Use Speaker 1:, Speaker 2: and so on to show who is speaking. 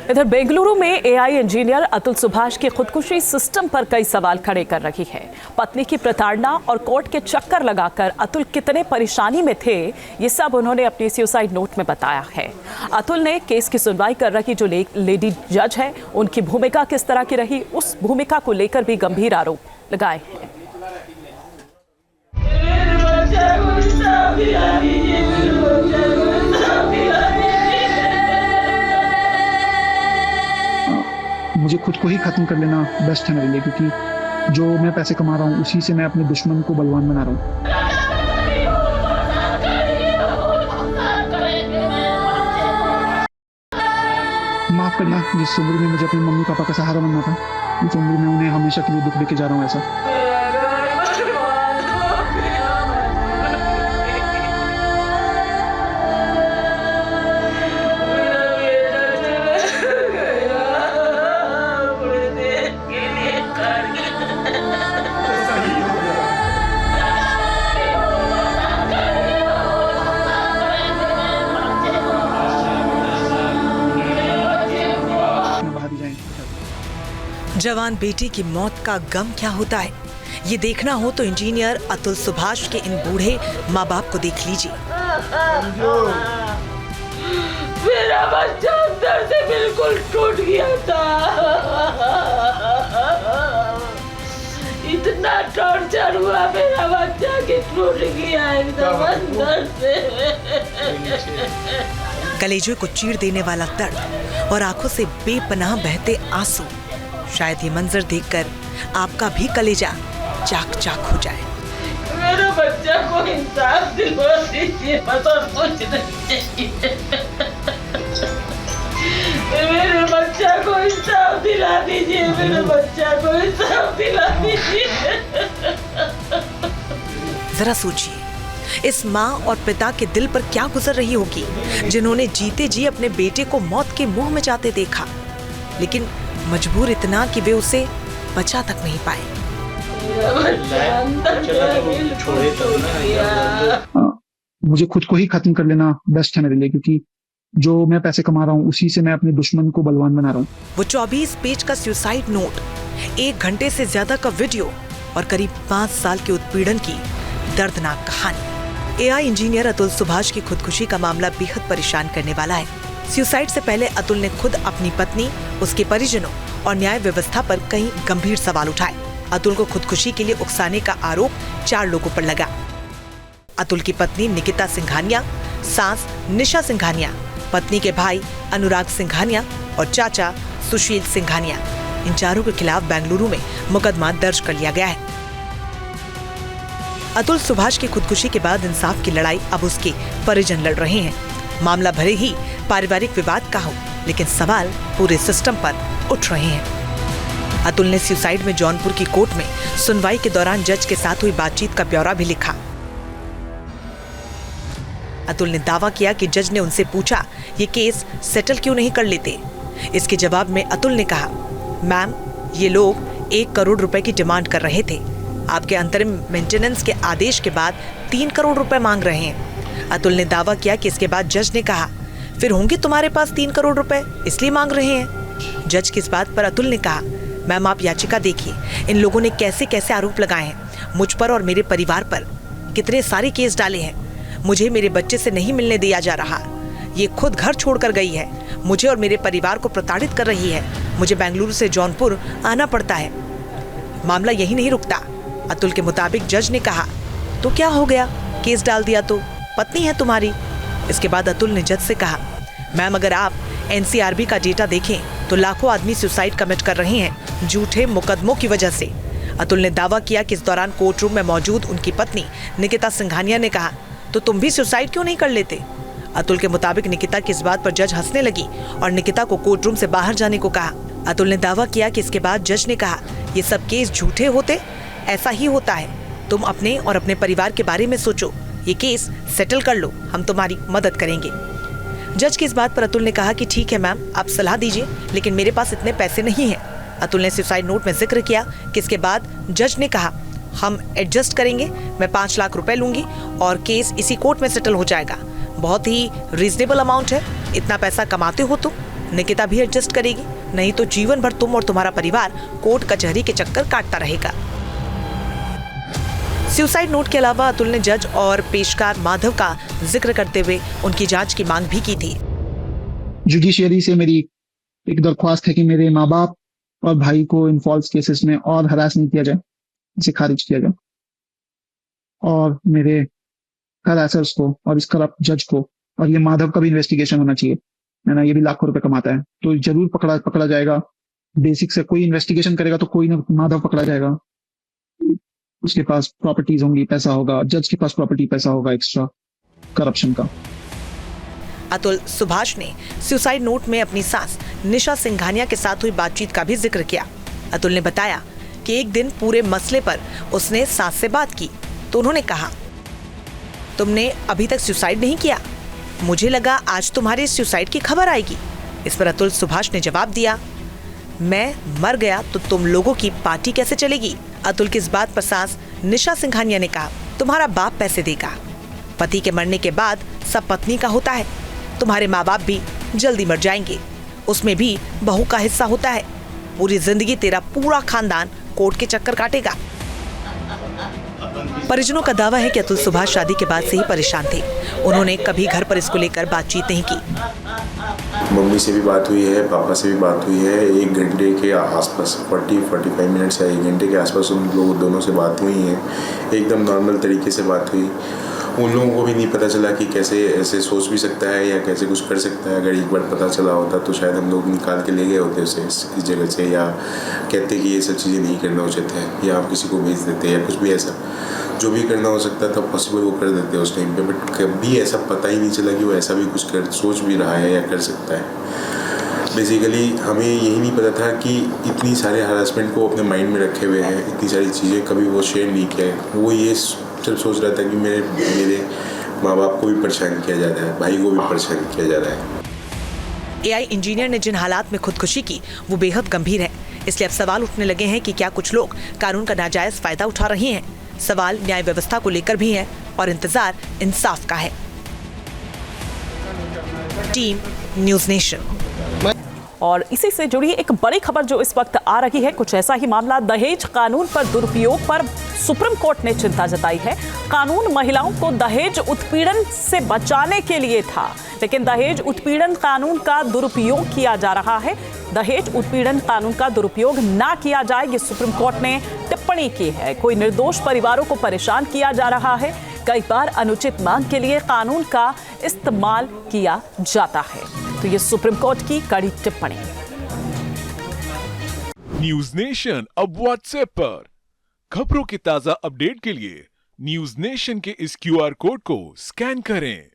Speaker 1: इधर बेंगलुरु में AI engineer Atul Subhash की खुदकुशी सिस्टम पर कई सवाल खड़े कर रही है। पत्नी की प्रताड़ना और कोर्ट के चक्कर लगाकर अतुल कितने परेशानी में थे, ये सब उन्होंने अपने सुसाइड नोट में बताया है। अतुल ने केस की सुनवाई कर रही जो लेडी जज है, उनकी भूमिका किस तरह की रही, उस भूमिका को लेकर भी गंभीर आरोप लगाए हैं।
Speaker 2: मुझे खुद को ही खत्म कर लेना बेस्ट है मेरे लिए, क्योंकि जो मैं पैसे कमा रहा हूँ उसी से मैं अपने दुश्मन को बलवान बना रहा हूँ। माफ करना, जिस उम्र में मुझे अपनी मम्मी पापा का सहारा बनना था, उस उम्र में उन्हें हमेशा के लिए दुख देके जा रहा हूँ ऐसा।
Speaker 3: जवान बेटी की मौत का गम क्या होता है, ये देखना हो तो इंजीनियर अतुल सुभाष के इन बूढ़े माँ बाप को देख लीजिए।
Speaker 4: मेरा बच्चा अंदर से बिल्कुल टूट गया था। इतना टॉर्चर हुआ, मेरा बच्चा कि टूट गया एकदम अंदर से।
Speaker 3: कलेजे को चीर देने वाला दर्द और आंखों से बेपनाह बहते आंसू, शायद ये मंजर देखकर आपका भी कलेजा चाक चाक हो जाए।
Speaker 4: मेरे बच्चा को इंसाफ दिलवा दीजिए, बस और कुछ नहीं चाहिए। मेरे बच्चा को इंसाफ दिला दीजिए, मेरे बच्चा को इंसाफ दिला दीजिए।
Speaker 3: जरा सोचिए, इस माँ और पिता के दिल पर क्या गुजर रही होगी, जिन्होंने जीते जी अपने बेटे को मौत के मुंह में जाते देखा, लेकिन मजबूर इतना कि वे उसे बचा तक नहीं पाए।
Speaker 2: मुझे खुद को ही खत्म कर लेना बेस्ट है मेरे लिए, क्योंकि जो मैं पैसे कमा रहा हूँ उसी से मैं अपने दुश्मन को बलवान बना रहा हूँ।
Speaker 3: वो 24 पेज का सुसाइड नोट, 1 घंटे से ज्यादा का वीडियो और करीब 5 साल के उत्पीड़न की दर्दनाक कहानी। एआई इंजीनियर अतुल सुभाष की खुदकुशी का मामला बेहद परेशान करने वाला है। सुसाइड से पहले अतुल ने खुद अपनी पत्नी, उसके परिजनों और न्याय व्यवस्था पर कई गंभीर सवाल उठाए। अतुल को खुदकुशी के लिए उकसाने का आरोप 4 लोगों पर लगा। अतुल की पत्नी निकिता सिंघानिया, सास निशा सिंघानिया, पत्नी के भाई अनुराग सिंघानिया और चाचा सुशील सिंघानिया। इन चारों के खिलाफ बेंगलुरु में मुकदमा दर्ज कर लिया गया है। अतुल सुभाष की खुदकुशी के बाद इंसाफ की लड़ाई अब उसके परिजन लड़ रहे हैं। मामला भले ही पारिवारिक विवाद का हो, लेकिन सवाल पूरे सिस्टम पर उठ रहे हैं। अतुल ने सुसाइड में जौनपुर की कोर्ट में सुनवाई के दौरान जज के साथ हुई बातचीत का ब्यौरा भी लिखा। अतुल ने दावा किया कि जज ने उनसे पूछा ये केस सेटल क्यों नहीं कर लेते। इसके जवाब में अतुल ने कहा, मैम, ये लोग 1 करोड़ रुपए की डिमांड कर रहे थे। आपके अंतरिम मेंटेनेंस के आदेश के बाद 3 करोड़ रुपए मांग रहे हैं। अतुल ने दावा किया कि इसके बाद जज ने कहा, फिर होंगे तुम्हारे पास 3 करोड़ रुपए, इसलिए मांग रहे हैं। जज की इस बात पर अतुल ने कहा, मैम आप याचिका देखिए, इन लोगों ने कैसे कैसे आरोप लगाए हैं मुझ पर और मेरे परिवार पर, कितने सारे केस डाले हैं। मुझे मेरे बच्चे से नहीं मिलने दिया जा रहा, ये खुद घर छोड़कर गई है, मुझे और मेरे परिवार को प्रताड़ित कर रही है, मुझे बेंगलुरु से जौनपुर आना पड़ता है। मामला यही नहीं रुकता। अतुल के मुताबिक जज ने कहा, तो क्या हो गया, केस डाल दिया तो पत्नी है तुम्हारी। इसके बाद अतुल ने जज से कहा, मैम अगर आप एनसीआरबी का डेटा देखें तो लाखों आदमी सुसाइड कमिट कर रहे हैं झूठे मुकदमों की वजह से। अतुल ने दावा किया कि इस दौरान कोर्ट रूम में मौजूद उनकी पत्नी निकिता सिंघानिया ने कहा, तो तुम भी सुसाइड क्यों नहीं कर लेते। अतुल के मुताबिक निकिता की इस बात पर जज हंसने लगी और निकिता को कोर्ट रूम से बाहर जाने को कहा। अतुल ने दावा किया कि इसके बाद जज ने कहा, ये सब केस झूठे होते, ऐसा ही होता है, तुम अपने और अपने परिवार के बारे में सोचो, ये केस सेटल कर लो, हम तुम्हारी मदद करेंगे। जज की इस बात पर अतुल ने कहा कि ठीक है मैम, आप सलाह दीजिए, लेकिन मेरे पास इतने पैसे नहीं हैं। अतुल ने सुसाइड नोट में जिक्र किया कि इसके बाद जज ने कहा, हम एडजस्ट करेंगे, मैं 5 लाख रुपए लूंगी और केस इसी कोर्ट में सेटल हो जाएगा। बहुत ही रीजनेबल अमाउंट है, इतना पैसा कमाते हो तुम, निकिता भी एडजस्ट करेगी, नहीं तो जीवन भर तुम और तुम्हारा परिवार कोर्ट कचहरी के चक्कर काटता रहेगा। सुसाइड नोट के अलावा अतुल ने जज और पेशकार माधव का जिक्र करते हुए उनकी जांच की मांग भी की थी।
Speaker 2: जुडिशियरी से मेरी एक दरख्वास्त है कि मेरे माँ बाप और भाई को इन फॉल्स केसेस में और हरास नहीं किया जाए, इसे खारिज किया जाए, और मेरे हरासर्स को और इस करप्ट जज को, और ये माधव का भी इन्वेस्टिगेशन होना चाहिए, है ना, ये भी लाखों रुपए कमाता है, तो जरूर पकड़ा जाएगा। बेसिक से कोई इन्वेस्टिगेशन करेगा तो कोई ना माधव पकड़ा जाएगा। उसके पास प्रॉपर्टीज होंगी, पैसा होगा, जज के पास प्रॉपर्टी पैसा होगा एक्स्ट्रा करप्शन का।
Speaker 3: अतुल सुभाष ने सुसाइड नोट में अपनी सास निशा सिंघानिया के साथ हुई बातचीत का भी जिक्र किया। अतुल ने बताया कि एक दिन पूरे मसले पर उसने सास से बात की तो उन्होंने कहा, तुमने अभी तक सुसाइड नहीं किया, मुझे लगा आज तुम्हारे सुसाइड की खबर आएगी। इस पर अतुल सुभाष ने जवाब दिया, मैं मर गया तो तुम लोगों की पार्टी कैसे चलेगी। अतुल की इस बात पर सास निशा सिंघानिया ने कहा, तुम्हारा बाप पैसे देगा, पति के मरने के बाद सब पत्नी का होता है, तुम्हारे माँ बाप भी जल्दी मर जाएंगे, उसमें भी बहू का हिस्सा होता है, पूरी जिंदगी तेरा पूरा खानदान कोर्ट के चक्कर काटेगा। परिजनों का दावा है कि अतुल सुभाष शादी के बाद से ही परेशान थे, उन्होंने कभी घर पर इसको लेकर बातचीत नहीं की।
Speaker 5: मम्मी से भी बात हुई है, पापा से भी बात हुई है, 1 घंटे के आसपास 40-45 मिनट्स या 1 घंटे के आसपास उन लोग दोनों से बात हुई है, एकदम नॉर्मल तरीके से बात हुई। उन लोगों को भी नहीं पता चला कि कैसे ऐसे सोच भी सकता है या कैसे कुछ कर सकता है। अगर एक बार पता चला होता तो शायद हम लोग निकाल के ले गए होते उसे इस जगह से, या कहते कि ये सब चीज़ें नहीं करना उचित है, या आप किसी को भेज देते या कुछ भी ऐसा जो भी करना हो सकता था पॉसिबल वो कर देते उस टाइम पे। बट कभी ऐसा पता ही नहीं चला कि वो ऐसा भी कुछ सोच भी रहा है या कर सकता है। बेसिकली हमें यही नहीं पता था कि इतनी सारे हरासमेंट को अपने माइंड में रखे हुए हैं, इतनी सारी चीज़ें कभी वो शेयर नहीं किया है। वो ये सिर्फ सोच रहा था कि मेरे माँ बाप को भी परेशान किया जा रहा है, भाई को भी परेशान किया जा रहा है।
Speaker 3: एआई इंजीनियर ने जिन हालात में खुदकुशी की वो बेहद गंभीर है, इसलिए अब सवाल उठने लगे हैं कि क्या कुछ लोग कानून का नाजायज फायदा उठा रहे हैं। सवाल न्याय व्यवस्था को लेकर भी है और इंतजार इंसाफ का है। Team news nation.
Speaker 1: और इसी से जुड़ी एक बड़ी खबर जो इस वक्त आ रही है, कुछ ऐसा ही मामला दहेज कानून पर दुरुपयोग पर सुप्रीम कोर्ट ने चिंता जताई है। कानून महिलाओं को दहेज उत्पीड़न से बचाने के लिए था, लेकिन दहेज उत्पीड़न कानून का दुरुपयोग किया जा रहा है। दहेज उत्पीड़न कानून का दुरुपयोग ना किया जाए, ये सुप्रीम कोर्ट ने टिप्पणी की है। कोई निर्दोष परिवारों को परेशान किया जा रहा है, कई बार अनुचित मांग के लिए कानून का इस्तेमाल किया जाता है। तो ये सुप्रीम कोर्ट की कड़ी टिप्पणी।
Speaker 6: न्यूज नेशन अब व्हाट्सएप पर खबरों की ताजा अपडेट के लिए न्यूज नेशन के इस QR कोड को स्कैन करें।